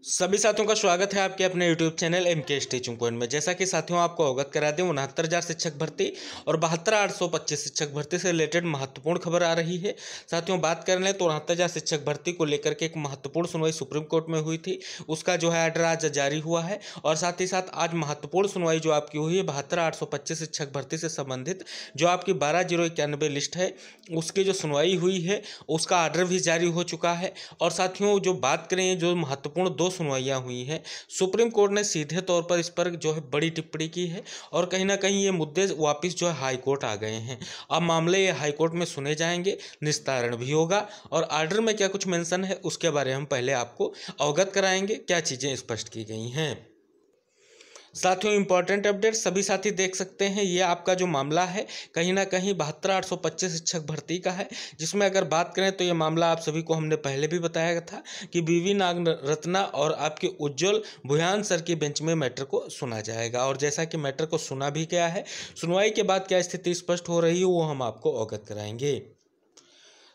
सभी साथियों का स्वागत है आपके अपने YouTube channel MK teaching point में। जैसा कि साथियों आपको अवगत करा दें, 69,000 शिक्षक भर्ती और 72,825 शिक्षक भर्ती से रिलेटेड महत्वपूर्ण खबर आ रही है। साथियों बात कर लें तो 69,000 शिक्षक भर्ती को लेकर के एक महत्वपूर्ण सुनवाई सुप्रीम कोर्ट में हुई थी। उसका जो है आर्डर आज जारी हुआ है और साथ ही साथ आज महत्वपूर्ण सुनवाई जो आपकी हुई है 72,825 शिक्षक भर्ती से संबंधित जो आपकी 12,091 लिस्ट है उसकी जो सुनवाई हुई है उसका आर्डर भी जारी हो चुका है। और साथियों जो बात करें, जो महत्वपूर्ण दो सुनवाइयाँ हुई हैं, सुप्रीम कोर्ट ने सीधे तौर पर इस पर जो है बड़ी टिप्पणी की है और कहीं ना कहीं ये मुद्दे वापस जो है हाई कोर्ट आ गए हैं। अब मामले ये हाई कोर्ट में सुने जाएंगे, निस्तारण भी होगा और आर्डर में क्या कुछ मेंशन है उसके बारे में हम पहले आपको अवगत कराएंगे, क्या चीज़ें स्पष्ट की गई हैं। साथियों इंपॉर्टेंट अपडेट सभी साथी देख सकते हैं। ये आपका जो मामला है कहीं ना कहीं 72,825 शिक्षक भर्ती का है, जिसमें अगर बात करें तो ये मामला आप सभी को हमने पहले भी बताया था कि बीवी नाग रत्ना और आपके उज्जवल भुयान सर की बेंच में मैटर को सुना जाएगा। और जैसा कि मैटर को सुना भी गया है, सुनवाई के बाद क्या स्थिति स्पष्ट हो रही है वो हम आपको अवगत कराएंगे।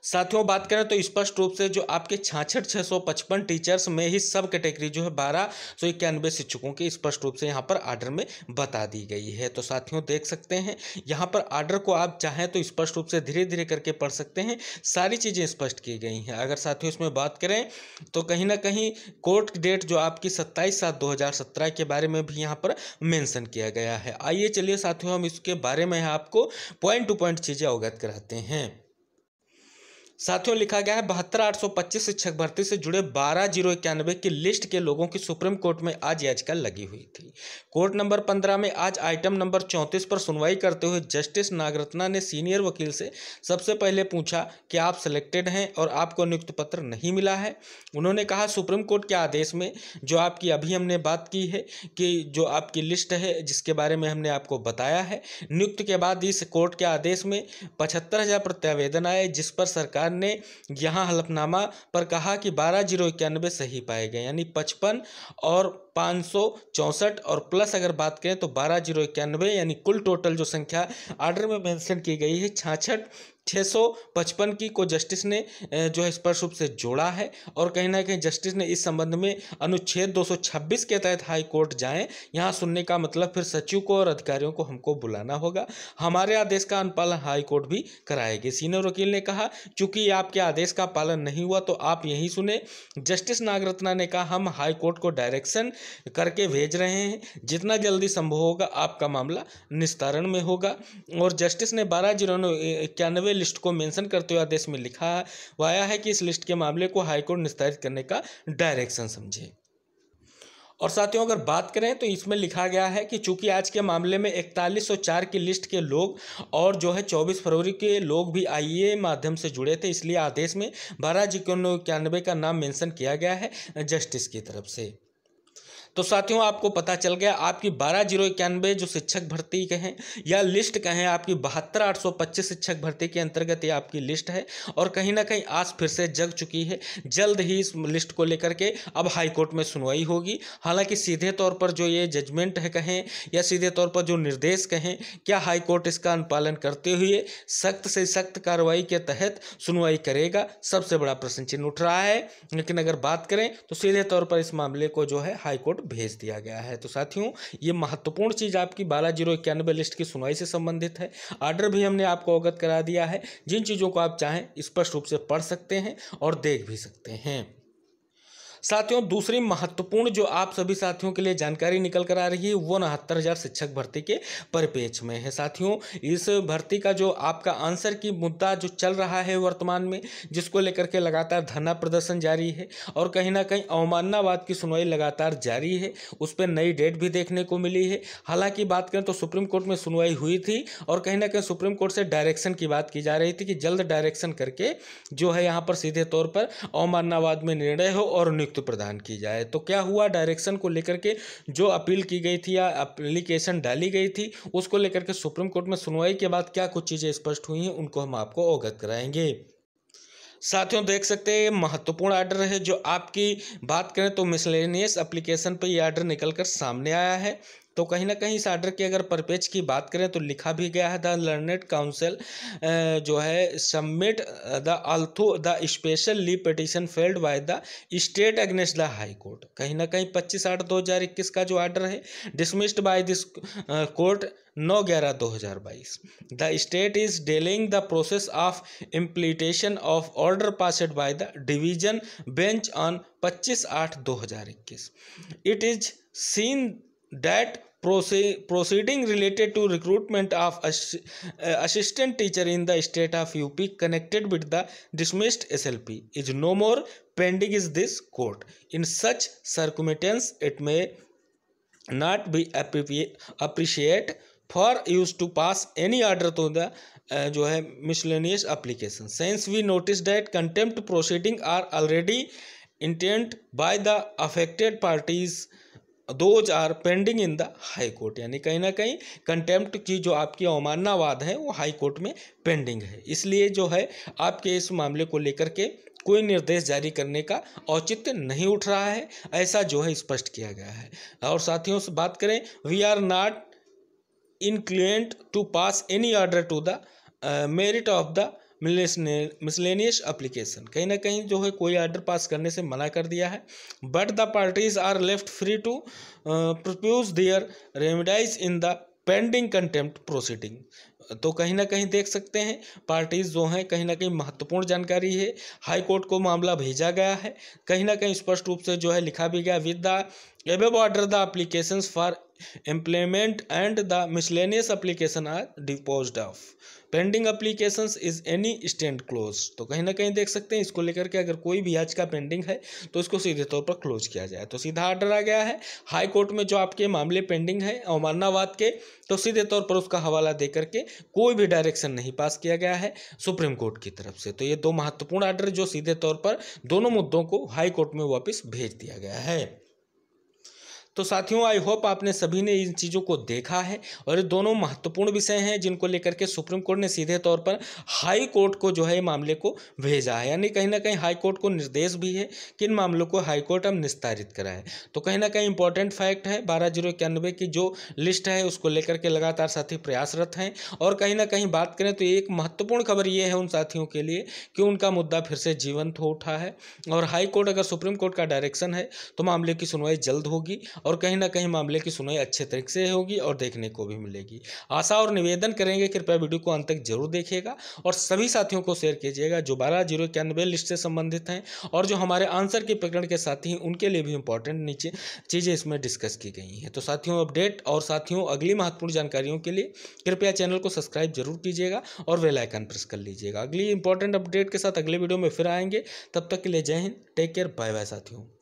साथियों बात करें तो स्पष्ट रूप से जो आपके 66,655 टीचर्स में ही सब कैटेगरी जो है 1291 शिक्षकों की स्पष्ट रूप से यहाँ पर आर्डर में बता दी गई है। तो साथियों देख सकते हैं यहाँ पर आर्डर को आप चाहें तो स्पष्ट रूप से धीरे धीरे करके पढ़ सकते हैं, सारी चीज़ें स्पष्ट की गई हैं। अगर साथियों इसमें बात करें तो कहीं ना कहीं कोर्ट डेट जो आपकी 27/7/2017 के बारे में भी यहाँ पर मेंशन किया गया है। आइए चलिए साथियों हम इसके बारे में आपको पॉइंट टू पॉइंट चीज़ें अवगत कराते हैं। साथियों लिखा गया है 72,825 शिक्षक भर्ती से जुड़े 12,091 की लिस्ट के लोगों की सुप्रीम कोर्ट में आज याचिका लगी हुई थी। कोर्ट नंबर 15 में आज आइटम नंबर 34 पर सुनवाई करते हुए जस्टिस नागरत्ना ने सीनियर वकील से सबसे पहले पूछा कि आप सिलेक्टेड हैं और आपको नियुक्ति पत्र नहीं मिला है। उन्होंने कहा सुप्रीम कोर्ट के आदेश में जो आपकी अभी हमने बात की है कि जो आपकी लिस्ट है जिसके बारे में हमने आपको बताया है, नियुक्ति के बाद इस कोर्ट के आदेश में 75,000 प्रत्यावेदन आए, जिस पर सरकार ने यहां हलफनामा पर कहा कि 12,091 सही पाए गए, यानी 55 और 564 और प्लस अगर बात करें तो 12,091, यानी कुल टोटल जो संख्या आर्डर में मेंशन की गई है 66,655 की को जस्टिस ने जो है स्पष्ट रूप से जोड़ा है। और कहीं ना कहीं जस्टिस ने इस संबंध में अनुच्छेद 226 के तहत हाई कोर्ट जाएं, यहाँ सुनने का मतलब फिर सचिव को और अधिकारियों को हमको बुलाना होगा, हमारे आदेश का अनुपालन हाई कोर्ट भी कराएगी। सीनियर वकील ने कहा चूंकि आपके आदेश का पालन नहीं हुआ तो आप यही सुने। जस्टिस नागरत्ना ने कहा हम हाई कोर्ट को डायरेक्शन करके भेज रहे हैं, जितना जल्दी संभव होगा आपका मामला निस्तारण में होगा। और जस्टिस ने 12,091 लिस्ट को मेंशन करते हुए आदेश में लिखा हुआ है कि इस लिस्ट के मामले को हाईकोर्ट निस्तारित करने का डायरेक्शन समझे। और साथियों अगर बात करें तो इसमें लिखा गया है कि चूंकि आज के मामले में 4104 की लिस्ट के लोग और जो है 24 फरवरी के लोग भी आईए माध्यम से जुड़े थे, इसलिए आदेश में 12,091 का नाम मेंशन किया गया है जस्टिस की तरफ से। तो साथियों आपको पता चल गया आपकी 12,091 जो शिक्षक भर्ती के हैं या लिस्ट कहें, आपकी 72,825 शिक्षक भर्ती के अंतर्गत ये आपकी लिस्ट है और कहीं ना कहीं आज फिर से जग चुकी है। जल्द ही इस लिस्ट को लेकर के अब हाई कोर्ट में सुनवाई होगी। हालांकि सीधे तौर पर जो ये जजमेंट है कहें या सीधे तौर पर जो निर्देश कहें, क्या हाई कोर्ट इसका अनुपालन करते हुए सख्त से सख्त कार्रवाई के तहत सुनवाई करेगा, सबसे बड़ा प्रश्न चिन्ह उठ रहा है। लेकिन अगर बात करें तो सीधे तौर पर इस मामले को जो है हाई कोर्ट भेज दिया गया है। तो साथियों ये महत्वपूर्ण चीज आपकी 12,091 लिस्ट की सुनवाई से संबंधित है। आर्डर भी हमने आपको अवगत करा दिया है, जिन चीजों को आप चाहें स्पष्ट रूप से पढ़ सकते हैं और देख भी सकते हैं। साथियों दूसरी महत्वपूर्ण जो आप सभी साथियों के लिए जानकारी निकल कर आ रही है वो 69,000 शिक्षक भर्ती के परिप्रेक्ष्य में है। साथियों इस भर्ती का जो आपका आंसर की मुद्दा जो चल रहा है वर्तमान में, जिसको लेकर के लगातार धरना प्रदर्शन जारी है और कहीं ना कहीं अवमाननावाद की सुनवाई लगातार जारी है, उस पर नई डेट भी देखने को मिली है। हालांकि बात करें तो सुप्रीम कोर्ट में सुनवाई हुई थी और कहीं ना कहीं सुप्रीम कोर्ट से डायरेक्शन की बात की जा रही थी कि जल्द डायरेक्शन करके जो है यहाँ पर सीधे तौर पर अवमाननावाद में निर्णय हो और नियुक्ति प्रदान की जाए। तो क्या हुआ, डायरेक्शन को लेकर के जो अपील की गई थी या एप्लीकेशन डाली गई थी उसको लेकर के सुप्रीम कोर्ट में सुनवाई के बाद क्या कुछ चीजें स्पष्ट हुई हैं उनको हम आपको अवगत कराएंगे। साथियों देख सकते हैं महत्वपूर्ण आर्डर है। जो आपकी बात करें तो मिसलेनियस एप्लीकेशन पे ये आर्डर निकल कर सामने आया है। तो कहीं ना कहीं इस आर्डर की अगर परपेज की बात करें तो लिखा भी गया है, द लर्नेड काउंसिल जो है submit the although the special leave petition filed by the state against the High Court. कहीं ना कहीं 25/8/2021 का जो आर्डर है dismissed by this court 9/11/2022। The state is delaying the process of implementation of order passed by the division bench on 25/8/2021. It is seen that proceeding related to recruitment of assistant teacher in the state of UP connected with the dismissed SLP is no more pending is this court. In such circumstance, it may not be appreciate for use to pass any order to the जो है miscellaneous application. Since we noticed that contempt proceeding are already intent by the affected parties, those are pending in the high court. यानी कहीं ना कहीं contempt की जो आपकी अवमानना वाद है वो हाई कोर्ट में पेंडिंग है, इसलिए जो है आपके इस मामले को लेकर के कोई निर्देश जारी करने का औचित्य नहीं उठ रहा है, ऐसा जो है स्पष्ट किया गया है। और साथियों से बात करें, we are not inclined to pass any order to the merit of the miscellaneous application। कहीं ना कहीं जो है कोई ऑर्डर पास करने से मना कर दिया है, but the parties are left free to propose their remedies in the pending contempt proceeding. तो कहीं ना कहीं देख सकते हैं पार्टीज जो हैं, कहीं ना कहीं महत्वपूर्ण जानकारी है, हाई कोर्ट को मामला भेजा गया है, कहीं ना कहीं स्पष्ट रूप से जो है लिखा भी गया, with the above order the applications for implement and the miscellaneous application are disposed of, pending applications is any stand closed। तो कहीं ना कहीं देख सकते हैं इसको लेकर के अगर कोई भी आज का पेंडिंग है तो इसको सीधे तौर पर क्लोज किया जाए। तो सीधा ऑर्डर आ गया है हाई कोर्ट में, जो आपके मामले पेंडिंग है अवमाननावाद के, तो सीधे तौर पर उसका हवाला दे करके कोई भी डायरेक्शन नहीं पास किया गया है सुप्रीम कोर्ट की तरफ से। तो ये दो महत्वपूर्ण ऑर्डर जो सीधे तौर पर दोनों मुद्दों को हाई कोर्ट में वापस भेज दिया गया है। तो साथियों, आई होप आपने सभी ने इन चीज़ों को देखा है, और ये दोनों महत्वपूर्ण विषय हैं जिनको लेकर के सुप्रीम कोर्ट ने सीधे तौर पर हाई कोर्ट को जो है मामले को भेजा है। यानी कहीं ना कहीं हाई कोर्ट को निर्देश भी है कि इन मामलों को हाई कोर्ट अब निस्तारित कराए। तो कहीं ना कहीं इंपॉर्टेंट फैक्ट है, 12/091 की जो लिस्ट है उसको लेकर के लगातार साथी प्रयासरत हैं। और कहीं ना कहीं बात करें तो एक महत्वपूर्ण खबर ये है उन साथियों के लिए कि उनका मुद्दा फिर से जीवंत हो उठा है, और हाई कोर्ट अगर सुप्रीम कोर्ट का डायरेक्शन है तो मामले की सुनवाई जल्द होगी, और कहीं ना कहीं मामले की सुनवाई अच्छे तरीके से होगी और देखने को भी मिलेगी। आशा और निवेदन करेंगे कृपया वीडियो को अंत तक जरूर देखिएगा और सभी साथियों को शेयर कीजिएगा जो 12/091 लिस्ट से संबंधित हैं, और जो हमारे आंसर के प्रकरण के साथी हैं उनके लिए भी इंपॉर्टेंट नीचे चीज़ें इसमें डिस्कस की गई हैं। तो साथियों, अपडेट और साथियों अगली महत्वपूर्ण जानकारियों के लिए कृपया चैनल को सब्सक्राइब जरूर कीजिएगा और बेल आइकन प्रेस कर लीजिएगा। अगली इंपॉर्टेंट अपडेट के साथ अगले वीडियो में फिर आएंगे, तब तक के लिए जय हिंद, टेक केयर, बाय बाय साथियों।